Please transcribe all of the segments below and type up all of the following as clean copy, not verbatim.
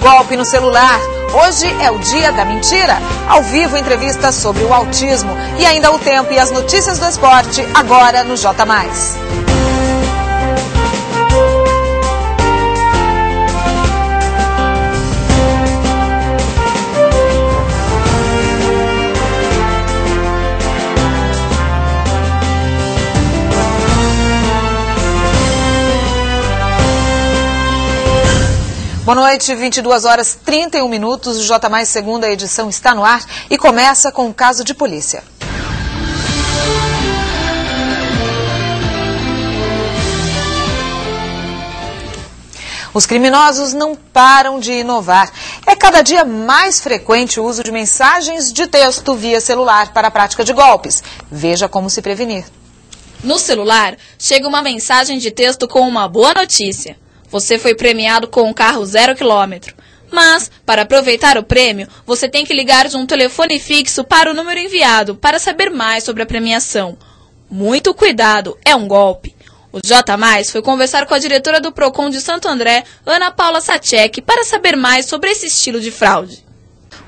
golpe no celular. Hoje é o dia da mentira. Ao vivo, entrevista sobre o autismo. E ainda o tempo e as notícias do esporte, agora no J+. Boa noite, 22 horas 31 minutos, o J+, segunda edição está no ar e começa com um caso de polícia. Os criminosos não param de inovar. É cada dia mais frequente o uso de mensagens de texto via celular para a prática de golpes. Veja como se prevenir. No celular, chega uma mensagem de texto com uma boa notícia. Você foi premiado com um carro 0 km. Mas, para aproveitar o prêmio, você tem que ligar de um telefone fixo para o número enviado para saber mais sobre a premiação. Muito cuidado, é um golpe. O J+ foi conversar com a diretora do Procon de Santo André, Ana Paula Sacek, para saber mais sobre esse estilo de fraude.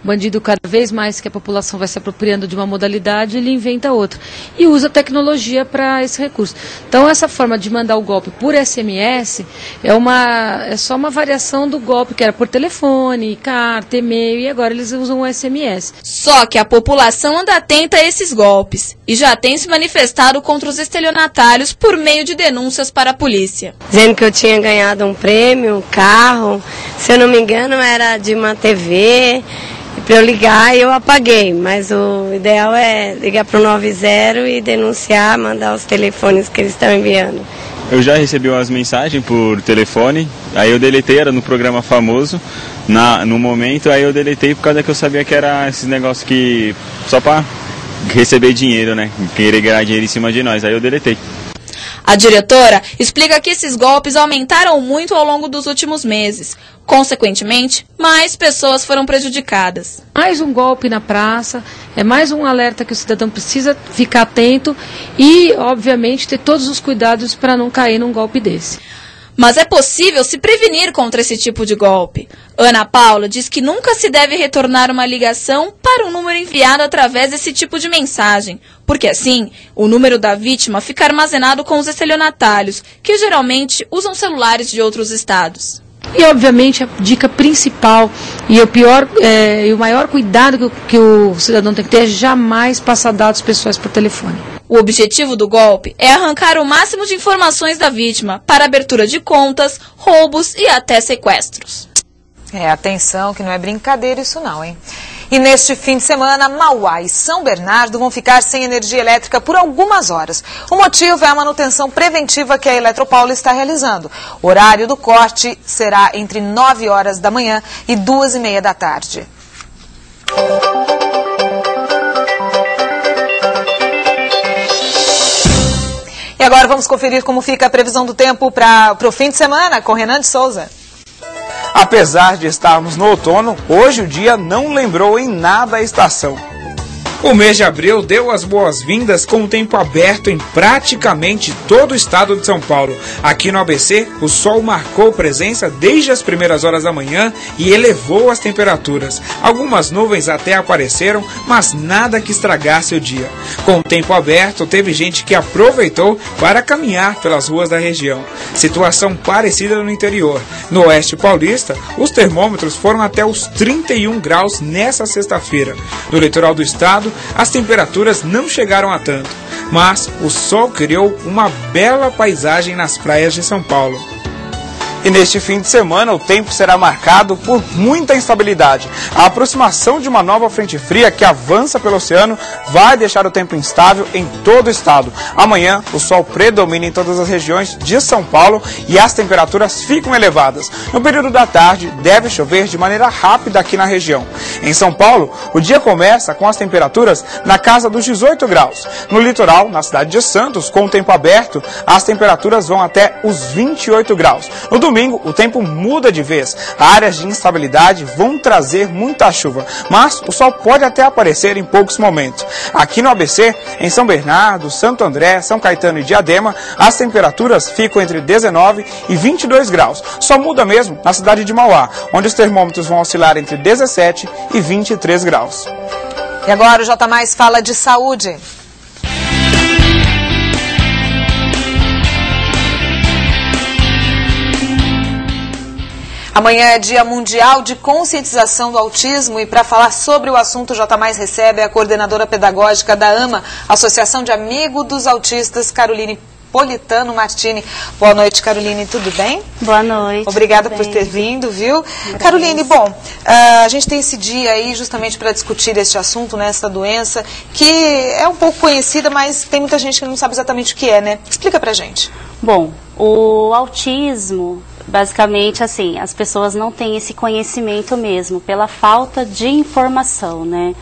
O bandido, cada vez mais que a população vai se apropriando de uma modalidade, ele inventa outra. E usa tecnologia para esse recurso. Então, essa forma de mandar o golpe por SMS é só uma variação do golpe que era por telefone, carta, e-mail, e agora eles usam o SMS. Só que a população anda atenta a esses golpes e já tem se manifestado contra os estelionatários por meio de denúncias para a polícia. Dizendo que eu tinha ganhado um prêmio, um carro, se eu não me engano era de uma TV... Para eu ligar, eu apaguei, mas o ideal é ligar para o 90 e denunciar, mandar os telefones que eles estão enviando. Eu já recebi umas mensagens por telefone, aí eu deletei, era no programa famoso, no momento, aí eu deletei por causa que eu sabia que era esses negócios que só para receber dinheiro, né, querer ganhar dinheiro em cima de nós, aí eu deletei. A diretora explica que esses golpes aumentaram muito ao longo dos últimos meses. Consequentemente, mais pessoas foram prejudicadas. Mais um golpe na praça, é mais um alerta que o cidadão precisa ficar atento e, obviamente, ter todos os cuidados para não cair num golpe desse. Mas é possível se prevenir contra esse tipo de golpe. Ana Paula diz que nunca se deve retornar uma ligação para um número enviado através desse tipo de mensagem, porque assim, o número da vítima fica armazenado com os estelionatários, que geralmente usam celulares de outros estados. E, obviamente, a dica principal e o maior cuidado que o cidadão tem que ter é jamais passar dados pessoais por telefone. O objetivo do golpe é arrancar o máximo de informações da vítima para abertura de contas, roubos e até sequestros. Atenção que não é brincadeira isso não, hein? E neste fim de semana, Mauá e São Bernardo vão ficar sem energia elétrica por algumas horas. O motivo é a manutenção preventiva que a Eletropaulo está realizando. O horário do corte será entre 9 horas da manhã e 2h30 da tarde. E agora vamos conferir como fica a previsão do tempo para o fim de semana com Renan de Souza. Apesar de estarmos no outono, hoje o dia não lembrou em nada a estação. O mês de abril deu as boas-vindas com o tempo aberto em praticamente todo o estado de São Paulo. Aqui no ABC, o sol marcou presença desde as primeiras horas da manhã e elevou as temperaturas. Algumas nuvens até apareceram, mas nada que estragasse o dia. Com o tempo aberto, teve gente que aproveitou para caminhar pelas ruas da região. Situação parecida no interior. No oeste paulista, os termômetros foram até os 31 graus nessa sexta-feira. No litoral do estado, as temperaturas não chegaram a tanto, mas o sol criou uma bela paisagem nas praias de São Paulo. E neste fim de semana o tempo será marcado por muita instabilidade. A aproximação de uma nova frente fria que avança pelo oceano vai deixar o tempo instável em todo o estado. Amanhã o sol predomina em todas as regiões de São Paulo e as temperaturas ficam elevadas. No período da tarde deve chover de maneira rápida aqui na região. Em São Paulo, o dia começa com as temperaturas na casa dos 18 graus. No litoral, na cidade de Santos, com o tempo aberto, as temperaturas vão até os 28 graus. No domingo, domingo, o tempo muda de vez. Áreas de instabilidade vão trazer muita chuva, mas o sol pode até aparecer em poucos momentos. Aqui no ABC, em São Bernardo, Santo André, São Caetano e Diadema, as temperaturas ficam entre 19 e 22 graus. Só muda mesmo na cidade de Mauá, onde os termômetros vão oscilar entre 17 e 23 graus. E agora o J Mais fala de saúde. Amanhã é Dia Mundial de Conscientização do Autismo e para falar sobre o assunto, o J Mais recebe a coordenadora pedagógica da AMA, Associação de Amigos dos Autistas, Caroline Politano Martini. Boa noite, Caroline, tudo bem? Boa noite. Obrigada por ter vindo, viu? Caroline, bom, a gente tem esse dia aí justamente para discutir este assunto, né, essa doença, que é um pouco conhecida, mas tem muita gente que não sabe exatamente o que é, né? Explica pra gente. Bom, o autismo, basicamente, assim, as pessoas não têm esse conhecimento mesmo, pela falta de informação, né?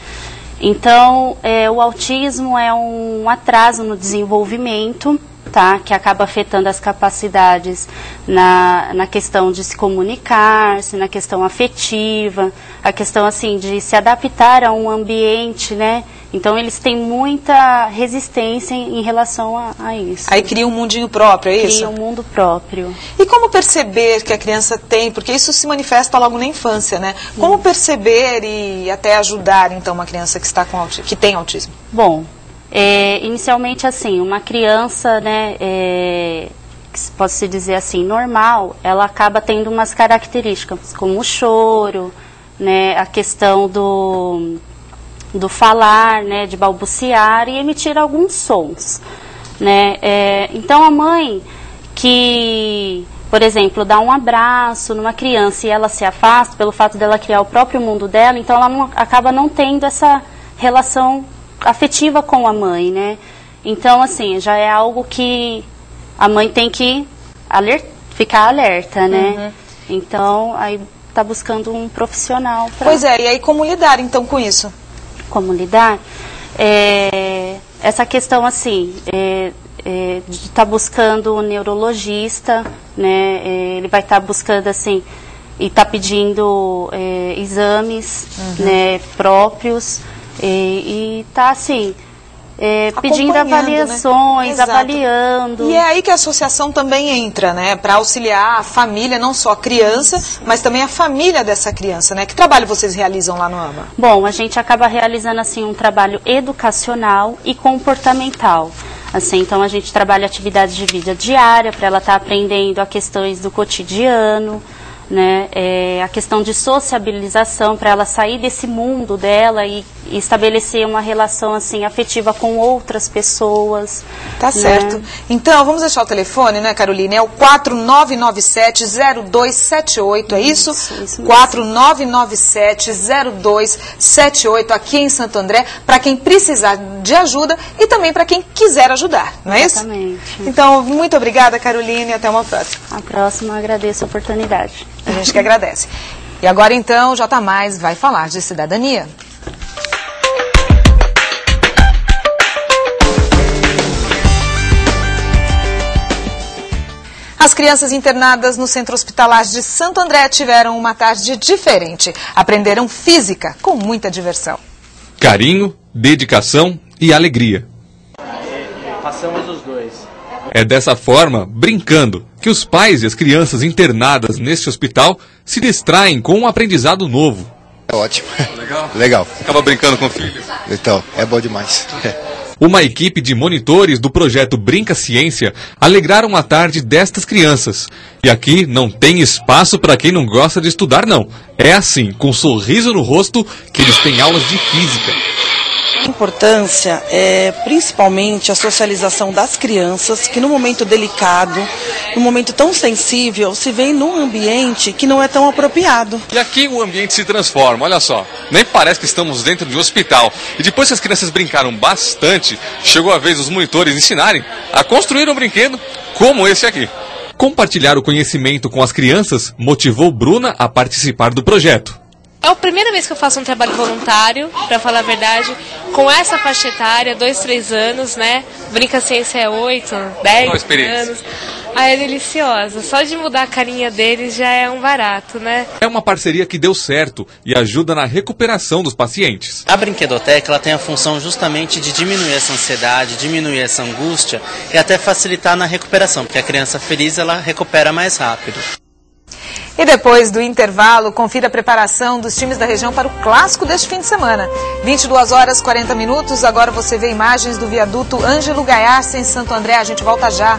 Então, o autismo é um atraso no desenvolvimento, tá? Que acaba afetando as capacidades na questão de se comunicar, na questão afetiva, a questão, assim, de se adaptar a um ambiente, né? Então, eles têm muita resistência em relação a isso. Aí cria um mundinho próprio, é isso? Cria um mundo próprio. E como perceber que a criança tem, porque isso se manifesta logo na infância, né? Como perceber e até ajudar, então, uma criança que está com que tem autismo? Bom, inicialmente, assim, uma criança, né, pode-se dizer assim, normal, ela acaba tendo umas características, como o choro, né, a questão do falar, né, de balbuciar e emitir alguns sons, né? Então a mãe que, por exemplo, dá um abraço numa criança e ela se afasta pelo fato dela criar o próprio mundo dela, então ela acaba não tendo essa relação afetiva com a mãe, né? Então, assim, já é algo que a mãe tem que ficar alerta, né? Então, aí tá buscando um profissional pra... Pois é, e aí como lidar então com isso? Como lidar? Essa questão, assim, de estar buscando um neurologista, né? Ele vai estar buscando, assim, e está pedindo exames, né, próprios, e está, assim, pedindo avaliações, né? Avaliando. E é aí que a associação também entra, né, para auxiliar a família, não só a criança, mas também a família dessa criança, né? Que trabalho vocês realizam lá no AMA? Bom, a gente acaba realizando, assim, um trabalho educacional e comportamental. Assim, então a gente trabalha atividades de vida diária para ela estar aprendendo a questões do cotidiano, né, a questão de sociabilização para ela sair desse mundo dela e estabelecer uma relação, assim, afetiva com outras pessoas. Tá certo. Então, vamos deixar o telefone, né, Caroline? É o 4997-0278, é isso? Isso 4997-0278, aqui em Santo André, para quem precisar de ajuda e também para quem quiser ajudar, não é isso? Exatamente. Então, muito obrigada, Caroline, até uma próxima. A próxima, agradeço a oportunidade. A gente que agradece. E agora, então, o J Mais vai falar de cidadania. As crianças internadas no Centro Hospitalar de Santo André tiveram uma tarde diferente. Aprenderam física com muita diversão. Carinho, dedicação e alegria. Passamos os dois. É dessa forma, brincando, que os pais e as crianças internadas neste hospital se distraem com um aprendizado novo. É ótimo. Legal? Legal. Acaba brincando com o filho? Então, é bom demais. Uma equipe de monitores do projeto Brinca Ciência alegraram a tarde destas crianças. E aqui não tem espaço para quem não gosta de estudar, não. É assim, com um sorriso no rosto, que eles têm aulas de física. A importância é principalmente a socialização das crianças, que num momento delicado, num momento tão sensível, se vê num ambiente que não é tão apropriado. E aqui o ambiente se transforma, olha só. Nem parece que estamos dentro de um hospital. E depois que as crianças brincaram bastante, chegou a vez dos monitores ensinarem a construir um brinquedo como esse aqui. Compartilhar o conhecimento com as crianças motivou Bruna a participar do projeto. É a primeira vez que eu faço um trabalho voluntário, para falar a verdade, com essa faixa etária, 2, 3 anos, né? Brinca Ciência é 8, 10 anos. Ah, é deliciosa. Só de mudar a carinha deles já é um barato, né? É uma parceria que deu certo e ajuda na recuperação dos pacientes. A brinquedoteca ela tem a função justamente de diminuir essa ansiedade, diminuir essa angústia e até facilitar na recuperação, porque a criança feliz ela recupera mais rápido. E depois do intervalo, confira a preparação dos times da região para o clássico deste fim de semana. 22h40. Agora você vê imagens do viaduto Ângelo Gaiarsa em Santo André. A gente volta já.